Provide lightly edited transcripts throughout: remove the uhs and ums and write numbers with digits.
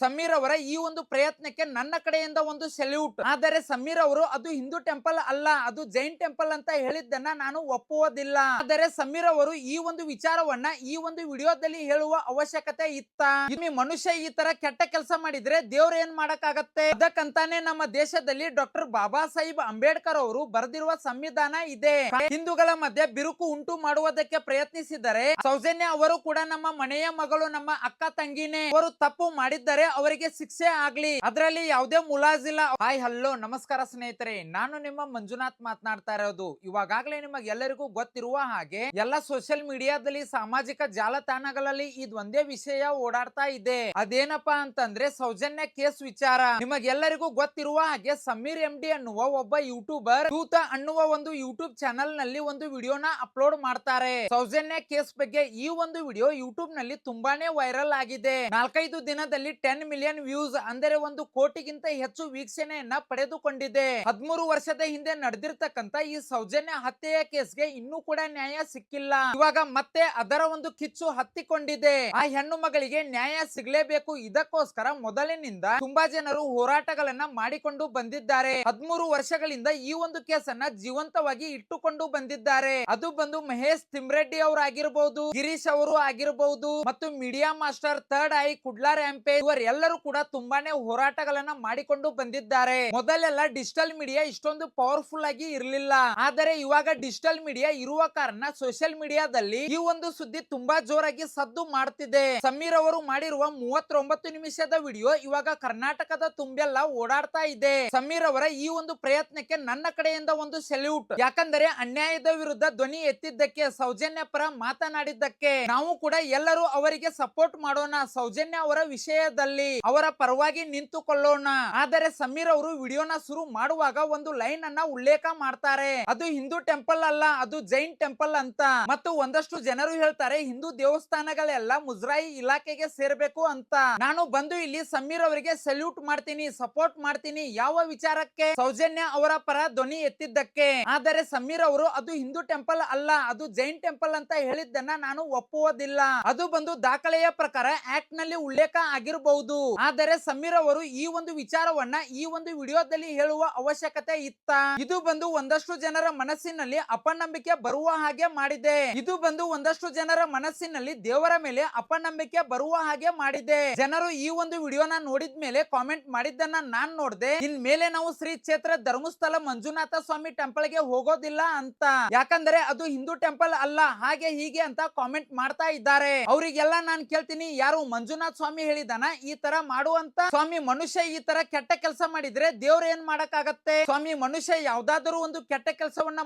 ಸಮೀರ್ ಅವರ ಈ ಒಂದು ಪ್ರಯತ್ನಕ್ಕೆ ನನ್ನ ಕಡೆಯಿಂದ ಒಂದು ಸೆಲ್ಯೂಟ್. ಆದರೆ ಸಮೀರ್ ಅವರು ಅದು ಹಿಂದೂ ಟೆಂಪಲ್ ಅಲ್ಲ, ಅದು ಜೈನ್ ಟೆಂಪಲ್ ಅಂತ ಹೇಳಿದ್ದನ್ನ ನಾನು ಒಪ್ಪುವುದಿಲ್ಲ. ಆದರೆ ಸಮೀರ್ ಅವರು ಈ ಒಂದು ವಿಚಾರವನ್ನ ಈ ಒಂದು ವಿಡಿಯೋದಲ್ಲಿ ಹೇಳುವ ಅವಶ್ಯಕತೆ ಇತ್ತ? ಇಲ್ಲಿ ಮನುಷ್ಯ ಈ ತರ ಕೆಟ್ಟ ಕೆಲಸ ಮಾಡಿದ್ರೆ ದೇವ್ರ ಏನ್ ಮಾಡಕ್ಕಾಗತ್ತೆ? ಅದಕ್ಕಂತಾನೆ ನಮ್ಮ ದೇಶದಲ್ಲಿ ಡಾಕ್ಟರ್ ಬಾಬಾ ಸಾಹೇಬ್ ಅಂಬೇಡ್ಕರ್ ಅವರು ಬರೆದಿರುವ ಸಂವಿಧಾನ ಇದೆ. ಹಿಂದೂಗಳ ಮಧ್ಯೆ ಬಿರುಕು ಉಂಟು ಮಾಡುವುದಕ್ಕೆ ಪ್ರಯತ್ನಿಸಿದರೆ ಸೌಜನ್ಯ ಅವರು ಕೂಡ ನಮ್ಮ ಮನೆಯ ಮಗಳು, ನಮ್ಮ ಅಕ್ಕ ತಂಗಿನೇ. ಅವರು ತಪ್ಪು ಮಾಡಿದ್ದರೆ ಅವರಿಗೆ ಶಿಕ್ಷೆ ಆಗ್ಲಿ, ಅದರಲ್ಲಿ ಯಾವುದೇ ಮುಲಾಜಿಲ್ಲ. ಹಾಯ್ ಹಲೋ ನಮಸ್ಕಾರ ಸ್ನೇಹಿತರೆ, ನಾನು ನಿಮ್ಮ ಮಂಜುನಾಥ್ ಮಾತನಾಡ್ತಾ ಇರೋದು. ಇವಾಗಲೇ ನಿಮಗೆ ಎಲ್ಲರಿಗೂ ಗೊತ್ತಿರುವ ಹಾಗೆ ಎಲ್ಲ ಸೋಷಿಯಲ್ ಮೀಡಿಯಾದಲ್ಲಿ, ಸಾಮಾಜಿಕ ಜಾಲತಾಣಗಳಲ್ಲಿ ಇದೊಂದೇ ವಿಷಯ ಓಡಾಡ್ತಾ ಇದೆ. ಅದೇನಪ್ಪಾ ಅಂತಂದ್ರೆ ಸೌಜನ್ಯ ಕೇಸ್ ವಿಚಾರ. ನಿಮಗೆಲ್ಲರಿಗೂ ಗೊತ್ತಿರುವ ಹಾಗೆ ಸಮೀರ್ MD ಅನ್ನುವ ಒಬ್ಬ ಯೂಟ್ಯೂಬರ್ ತೂತ ಅನ್ನುವ ಒಂದು ಯೂಟ್ಯೂಬ್ ಚಾನಲ್ ನಲ್ಲಿ ಒಂದು ವಿಡಿಯೋನ ಅಪ್ಲೋಡ್ ಮಾಡ್ತಾರೆ. ಸೌಜನ್ಯ ಕೇಸ್ ಬಗ್ಗೆ ಈ ಒಂದು ವಿಡಿಯೋ ಯೂಟ್ಯೂಬ್ ನಲ್ಲಿ ತುಂಬಾನೇ ವೈರಲ್ ಆಗಿದೆ. 4-5 ದಿನದಲ್ಲಿ 10 ಮಿಲಿಯನ್ ವ್ಯೂಸ್ ಅಂದರೆ 1 ಕೋಟಿಗಿಂತ ಹೆಚ್ಚು ವೀಕ್ಷಣೆಯನ್ನ ಪಡೆದುಕೊಂಡಿದೆ. 13 ವರ್ಷದ ಹಿಂದೆ ನಡೆದಿರ್ತಕ್ಕಂತ ಈ ಸೌಜನ್ಯ ಹತ್ಯೆಯ ಕೇಸ್ಗೆ ಇನ್ನೂ ಕೂಡ ನ್ಯಾಯ ಸಿಕ್ಕಿಲ್ಲ. ಇವಾಗ ಮತ್ತೆ ಅದರ ಒಂದು ಕಿಚ್ಚು ಹತ್ತಿಕೊಂಡಿದೆ. ಆ ಹೆಣ್ಣು ಮಗಳಿಗೆ ನ್ಯಾಯ ಸಿಗಲೇಬೇಕು. ಇದಕ್ಕೋಸ್ಕರ ಮೊದಲಿನಿಂದ ತುಂಬಾ ಜನರು ಹೋರಾಟಗಳನ್ನ ಮಾಡಿಕೊಂಡು ಬಂದಿದ್ದಾರೆ. 13 ವರ್ಷಗಳಿಂದ ಈ ಒಂದು ಕೇಸನ್ನ ಜೀವಂತವಾಗಿ ಇಟ್ಟುಕೊಂಡು ಬಂದಿದ್ದಾರೆ. ಅದು ಬಂದು ಮಹೇಶ್ ತಿಮ್ರೆಡ್ಡಿ ಅವರು ಆಗಿರಬಹುದು, ಗಿರೀಶ್ ಅವರು ಆಗಿರಬಹುದು, ಮತ್ತು media master, third I, Kudla rampage ಇವರೆಲ್ಲರೂ ಕೂಡ ತುಂಬಾನೇ ಹೋರಾಟಗಳನ್ನ ಮಾಡಿಕೊಂಡು ಬಂದಿದ್ದಾರೆ. ಮೊದಲೆಲ್ಲ ಡಿಜಿಟಲ್ ಮೀಡಿಯಾ ಇಷ್ಟೊಂದು ಪವರ್ಫುಲ್ ಆಗಿ ಇರಲಿಲ್ಲ. ಆದರೆ ಇವಾಗ ಡಿಜಿಟಲ್ ಮೀಡಿಯಾ ಇರುವ ಕಾರಣ ಸೋಷಿಯಲ್ ಮೀಡಿಯಾದಲ್ಲಿ ಈ ಒಂದು ಸುದ್ದಿ ತುಂಬಾ ಜೋರಾಗಿ ಸದ್ದು ಮಾಡ್ತಿದೆ. ಸಮೀರ್ ಅವರು ಮಾಡಿರುವ 39 ನಿಮಿಷದ ವಿಡಿಯೋ ಇವಾಗ ಕರ್ನಾಟಕದ ತುಂಬೆಲ್ಲ ಓಡಾಡ್ತಾ ಇದೆ. ಸಮೀರ್ ಅವರ ಈ ಒಂದು ಪ್ರಯತ್ನಕ್ಕೆ ನನ್ನ ಕಡೆಯಿಂದ ಒಂದು ಸೆಲ್ಯೂಟ್. ಯಾಕಂದರೆ ಅನ್ಯಾಯದ ವಿರುದ್ಧ ಧ್ವನಿ ಎತ್ತಿದ್ದಕ್ಕೆ, ಸೌಜನ್ಯ ಪರ ಮಾತನಾಡಿದ್ದಕ್ಕೆ ನಾವು ಕೂಡ ಎಲ್ಲರೂ ಅವರಿಗೆ ಸಪೋರ್ಟ್ ಮಾಡೋಣ. ಸೌಜನ್ಯ ಅವರ ವಿಷಯದಲ್ಲಿ ಅವರ ಪರವಾಗಿ ನಿಂತುಕೊಳ್ಳೋಣ. ಆದರೆ ಸಮೀರ್ ಅವರು ವಿಡಿಯೋನ ಶುರು ಮಾಡುವಾಗ ಒಂದು ಲೈನ್ ಅನ್ನ ಉಲ್ಲೇಖ ಮಾಡ್ತಾರೆ. ಅದು ಹಿಂದೂ ಟೆಂಪಲ್ ಅಲ್ಲ, ಅದು ಜೈನ್ ಟೆಂಪಲ್ ಅಂತ. ಮತ್ತು ಒಂದಷ್ಟು ಜನರು ಹೇಳ್ತಾರೆ ಹಿಂದೂ ದೇವಸ್ಥಾನಗಳೆಲ್ಲ ಮುಜರಾಯಿ ಇಲಾಖೆಗೆ ಸೇರ್ಬೇಕು ಅಂತ. ನಾನು ಬಂದು ಇಲ್ಲಿ ಸಮೀರ್ ಅವರಿಗೆ ಸಲ್ಯೂಟ್ ಮಾಡ್ತೀನಿ, ಸಪೋರ್ಟ್ ಮಾಡ್ತೀನಿ. ಯಾವ ವಿಚಾರಕ್ಕೆ? ಸೌಜನ್ಯ ಅವರ ಪರ ಧ್ವನಿ ಎತ್ತಿದ್ದಕ್ಕೆ. ಆದರೆ ಸಮೀರ್ ಅವರು ಅದು ಹಿಂದೂ ಟೆಂಪಲ್ ಅಲ್ಲ, ಅದು ಜೈನ್ ಟೆಂಪಲ್ ಅಂತ ಹೇಳಿದ್ದನ್ನ ನಾನು ಒಪ್ಪುವುದಿಲ್ಲ. ಅದು ಬಂದು ದಾಖಲೆಯ ಪ್ರಕಾರ ಆಕ್ಟ್ ನಲ್ಲಿ ಉಲ್ಲೇಖ ಆಗಿರಬಹುದು. ಆದರೆ ಸಮೀರ್ ಅವರು ಈ ಒಂದು ವಿಚಾರವನ್ನ ಈ ಒಂದು ವಿಡಿಯೋದಲ್ಲಿ ಹೇಳುವ ಅವಶ್ಯಕತೆ ಇತ್ತ? ಇದು ಬಂದು ಒಂದಷ್ಟು ಜನರ ಮನಸ್ಸಿನಲ್ಲಿ ಅಪನಂಬಿಕೆ ಬರುವ ಹಾಗೆ ಮಾಡಿದೆ. ಇದು ಬಂದು ಒಂದಷ್ಟು ಜನರ ಮನಸ್ಸಿನಲ್ಲಿ ದೇವರ ಮೇಲೆ ಅಪನಂಬಿಕೆ ಬರುವ ಹಾಗೆ ಮಾಡಿದೆ. ಜನರು ಈ ಒಂದು ವಿಡಿಯೋನ ನೋಡಿದ ಮೇಲೆ ಕಾಮೆಂಟ್ ಮಾಡಿದ್ದನ್ನ ನಾನ್ ನೋಡ್ದೆ. ಇನ್ ಮೇಲೆ ನಾವು ಶ್ರೀ ಕ್ಷೇತ್ರ ಧರ್ಮಸ್ಥಳ ಮಂಜುನಾಥ ಸ್ವಾಮಿ ಟೆಂಪಲ್ ಗೆ ಹೋಗೋದಿಲ್ಲ ಅಂತ. ಯಾಕಂದ್ರೆ ಅದು ಹಿಂದೂ ಟೆಂಪಲ್ ಅಲ್ಲ, ಹಾಗೆ ಹೀಗೆ ಅಂತ ಕಾಮೆಂಟ್ ಮಾಡ್ತಾ ಇದ್ದಾರೆ. ಅವರಿಗೆಲ್ಲ ನಾನ್ ಕೇಳ್ತೀನಿ, ಯಾರು ಮಂಜುನಾಥ್ ಸ್ವಾಮಿ ಹೇಳಿದಾನ ಈ ತರ ಮಾಡುವಂತ? ಸ್ವಾಮಿ ಮನುಷ್ಯ ಈ ತರ ಕೆಟ್ಟ ಕೆಲಸ ಮಾಡಿದ್ರೆ ದೇವ್ರ ಏನ್ ಮಾಡಕ್ಕಾಗತ್ತೆ? ಸ್ವಾಮಿ ಮನುಷ್ಯ ಯಾವ್ದಾದ್ರು ಒಂದು ಕೆಟ್ಟ ಕೆಲಸವನ್ನ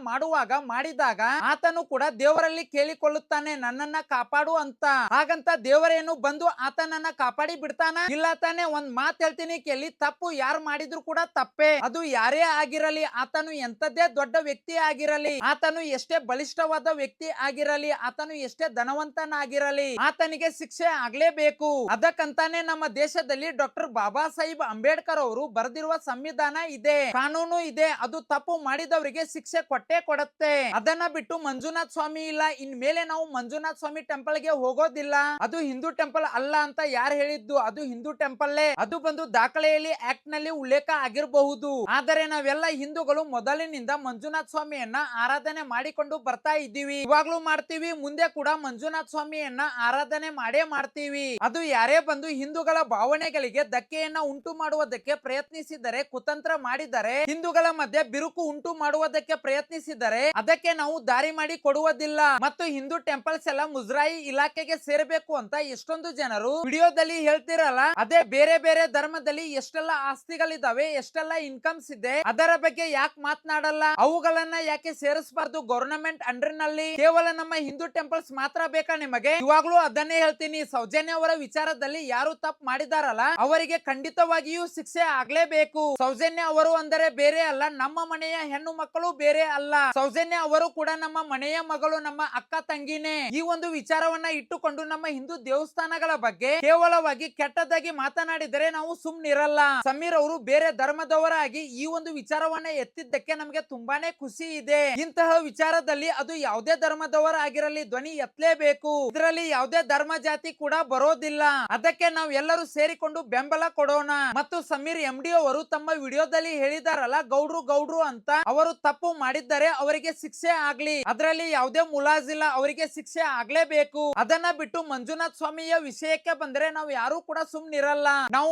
ಮಾಡಿದಾಗ ಆತನು ಕೂಡ ದೇವರಲ್ಲಿ ಕೇಳಿಕೊಳ್ಳುತ್ತಾನೆ, ನನ್ನನ್ನ ಕಾಪಾಡು ಅಂತ. ಹಾಗಂತ ದೇವರೇನು ಬಂದು ಆತನನ್ನ ಕಾಪಾಡಿ ಬಿಡ್ತಾನ? ಇಲ್ಲ ತಾನೆ. ಒಂದ್ ಮಾತ್ ಹೇಳ್ತೀನಿ ಕೇಳಿ, ತಪ್ಪು ಯಾರು ಮಾಡಿದ್ರು ಕೂಡ ತಪ್ಪೇ. ಅದು ಯಾರೇ ಆಗಿರಲಿ, ಆತನು ಎಂತದೇ ದೊಡ್ಡ ವ್ಯಕ್ತಿ ಆಗಿರಲಿ, ಆತನು ಎಷ್ಟೇ ಬಲಿಷ್ಠವಾದ ವ್ಯಕ್ತಿ ಆಗಿರಲಿ, ಆತನು ಎಷ್ಟೇ ಧನವಂತನಾಗಿರಲಿ, ಆತನಿಗೆ ಶಿಕ್ಷೆ ಆಗ್ಲೇಬೇಕು. ಅದಕ್ಕಂತಾನೆ ನಮ್ಮ ದೇಶದಲ್ಲಿ ಡಾಕ್ಟರ್ ಬಾಬಾ ಸಾಹೇಬ್ ಅಂಬೇಡ್ಕರ್ ಅವರು ಬರೆದಿರುವ ಸಂವಿಧಾನ ಇದೆ, ಕಾನೂನು ಇದೆ. ಅದು ತಪ್ಪು ಮಾಡಿದವರಿಗೆ ಶಿಕ್ಷೆ ಕೊಟ್ಟೇ ಕೊಡುತ್ತೆ. ಅದನ್ನ ಬಿಟ್ಟು ಮಂಜುನಾಥ್ ಸ್ವಾಮಿ ಇಲ್ಲ, ಇನ್ ಮೇಲೆ ನಾವು ಮಂಜುನಾಥ್ ಸ್ವಾಮಿ ಟೆಂಪಲ್ ಗೆ ಹೋಗೋದಿಲ್ಲ, ಅದು ಹಿಂದೂ ಟೆಂಪಲ್ ಅಲ್ಲ ಅಂತ ಯಾರು ಹೇಳಿದ್ದು? ಅದು ಹಿಂದೂ ಟೆಂಪಲ್. ಅದು ಬಂದು ದಾಖಲೆಯಲ್ಲಿ ಆಕ್ಟ್ ನಲ್ಲಿ ಉಲ್ಲೇಖ ಆಗಿರಬಹುದು. ಆದರೆ ನಾವೆಲ್ಲ ಹಿಂದೂಗಳು ಮೊದಲಿನಿಂದ ಮಂಜುನಾಥ್ ಸ್ವಾಮಿಯನ್ನ ಆರಾಧನೆ ಮಾಡಿಕೊಂಡು ಬರ್ತಾ ಇದ್ದೀವಿ. ಇವಾಗ್ಲೂ ಮಾಡ್ತೀವಿ, ಮುಂದೆ ಕೂಡ ಮಂಜುನಾಥ್ ಸ್ವಾಮಿಯನ್ನ ಆರಾಧನೆ ಮಾಡೇ ಮಾಡ್ತೀವಿ. ಅದು ಯಾರೇ ಬಂದು ಹಿಂದೂಗಳ ಭಾವನೆಗಳಿಗೆ ಧಕ್ಕೆಯನ್ನ ಉಂಟು ಮಾಡುವುದಕ್ಕೆ ಪ್ರಯತ್ನಿಸಿದರೆ, ಕುತಂತ್ರ ಮಾಡಿದರೆ, ಹಿಂದೂಗಳ ಮಧ್ಯೆ ಬಿರುಕು ಉಂಟು ಮಾಡುವುದಕ್ಕೆ ಪ್ರಯತ್ನಿಸಿದರೆ ಅದಕ್ಕೆ ನಾವು ದಾರಿ ಮಾಡಿ ಕೊಡುವುದಿಲ್ಲ. ಮತ್ತು ಹಿಂದೂ ಟೆಂಪಲ್ಸ್ ಎಲ್ಲ ಮುಜರಾಯಿ ಇಲಾಖೆಗೆ ಸೇರಬೇಕು ಅಂತ ಎಷ್ಟೊಂದು ಜನರು ವಿಡಿಯೋದಲ್ಲಿ ಹೇಳ್ತಿರಲ್ಲ, ಅದೇ ಬೇರೆ ಬೇರೆ ಧರ್ಮದಲ್ಲಿ ಎಷ್ಟೆಲ್ಲ ಆಸ್ತಿಗಳಿದಾವೆ, ಎಷ್ಟೆಲ್ಲ ಇನ್ಕಮ್ಸ್ ಇದೆ, ಅದರ ಬಗ್ಗೆ ಯಾಕೆ ಮಾತನಾಡಲ್ಲ? ಅವುಗಳನ್ನ ಯಾಕೆ ಸೇರಿಸಬಾರ್ದು ಗವರ್ನಮೆಂಟ್ ಅಂಡರ್ ನಲ್ಲಿ? ಕೇವಲ ನಮ್ಮ ಹಿಂದೂ ಟೆಂಪಲ್ಸ್ ಮಾತ್ರ ಬೇಕಾ ನಿಮಗೆ? ಇವಾಗ್ಲೂ ಅದನ್ನೇ ಹೇಳ್ತೀನಿ, ಸೌಜನ್ಯ ಅವರ ವಿಚಾರದಲ್ಲಿ ಯಾರು ತಪ್ಪು ಮಾಡಿದಾರಲ್ಲ ಅವರಿಗೆ ಖಂಡಿತವಾಗಿಯೂ ಶಿಕ್ಷೆ ಆಗ್ಲೇಬೇಕು. ಸೌಜನ್ಯ ಅವರು ಅಂದರೆ ಬೇರೆ ಅಲ್ಲ, ನಮ್ಮ ಮನೆಯ ಹೆಣ್ಣು ಮಕ್ಕಳು ಬೇರೆ ಅಲ್ಲ. ಸೌಜನ್ಯ ಅವರು ಕೂಡ ನಮ್ಮ ಮನೆಯ ಮಗಳು, ನಮ್ಮ ಅಕ್ಕ ತಂಗಿನೇ. ಈ ಒಂದು ವಿಚಾರವನ್ನ ಇಟ್ಟುಕೊಂಡು ನಮ್ಮ ಹಿಂದೂ ದೇವಸ್ಥಾನಗಳ ಬಗ್ಗೆ ಕೇವಲವಾಗಿ ಕೆಟ್ಟದಾಗಿ ಮಾತನಾಡಿದರೆ ನಾವು ಸುಮ್ನಿರಲ್ಲ. ಸಮೀರ್ ಅವರು ಬೇರೆ ಧರ್ಮದವರಾಗಿ ಈ ಒಂದು ವಿಚಾರವನ್ನ ಎತ್ತಿದ್ದಕ್ಕೆ ನಮಗೆ ತುಂಬಾನೇ ಖುಷಿ ಇದೆ. ಇಂತಹ ವಿಚಾರದಲ್ಲಿ ಅದು ಯಾವುದೇ ಧರ್ಮದವರಾಗಿರಲಿ ಧ್ವನಿ ಎತ್ತಲೇಬೇಕು. ಇದರಲ್ಲಿ ಯಾವುದೇ ಧರ್ಮ ಜಾತಿ ಕೂಡ ಬರೋದಿಲ್ಲ. ಅದಕ್ಕೆ ನಾವೆಲ್ಲರೂ ನಾವೆಲ್ಲರೂ ಸೇರಿಕೊಂಡು ಬೆಂಬಲ ಕೊಡೋಣ. ಮತ್ತು ಸಮೀರ್ MD ಅವರು ತಮ್ಮ ವಿಡಿಯೋದಲ್ಲಿ ಹೇಳಿದಾರಲ್ಲ ಗೌಡ್ರು ಗೌಡ್ರು ಅಂತ, ಅವರು ತಪ್ಪು ಮಾಡಿದ್ದರೆ ಅವರಿಗೆ ಶಿಕ್ಷೆ ಆಗ್ಲಿ, ಅದರಲ್ಲಿ ಯಾವುದೇ ಮುಲಾಜಿಲ್ಲ, ಅವರಿಗೆ ಶಿಕ್ಷೆ ಆಗ್ಲೇಬೇಕು. ಅದನ್ನ ಬಿಟ್ಟು ಮಂಜುನಾಥ್ ಸ್ವಾಮಿಯ ವಿಷಯಕ್ಕೆ ಬಂದ್ರೆ ನಾವು ಯಾರು ಕೂಡ ಸುಮ್ನಿರಲ್ಲ, ನಾವು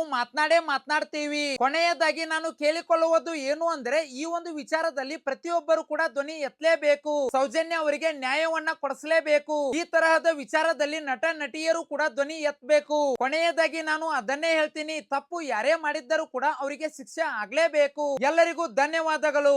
ಮಾತನಾಡ್ತೀವಿ. ಕೊನೆಯದಾಗಿ ನಾನು ಕೇಳಿಕೊಳ್ಳುವುದು ಏನು ಅಂದ್ರೆ ಈ ಒಂದು ವಿಚಾರದಲ್ಲಿ ಪ್ರತಿಯೊಬ್ಬರು ಕೂಡ ಧ್ವನಿ ಎತ್ತಲೇಬೇಕು. ಸೌಜನ್ಯ ಅವರಿಗೆ ನ್ಯಾಯವನ್ನ ಕೊಡಿಸಲೇಬೇಕು. ಈ ತರಹದ ವಿಚಾರದಲ್ಲಿ ನಟ ನಟಿಯರು ಕೂಡ ಧ್ವನಿ ಎತ್ತಬೇಕು. ಕೊನೆಯದಾಗಿ ನಾನು ಅದನ್ನೇ ಹೇಳ್ತೀನಿ, ತಪ್ಪು ಯಾರೇ ಮಾಡಿದ್ದರೂ ಕೂಡ ಅವರಿಗೆ ಶಿಕ್ಷೆ ಆಗ್ಲೇಬೇಕು. ಎಲ್ಲರಿಗೂ ಧನ್ಯವಾದಗಳು.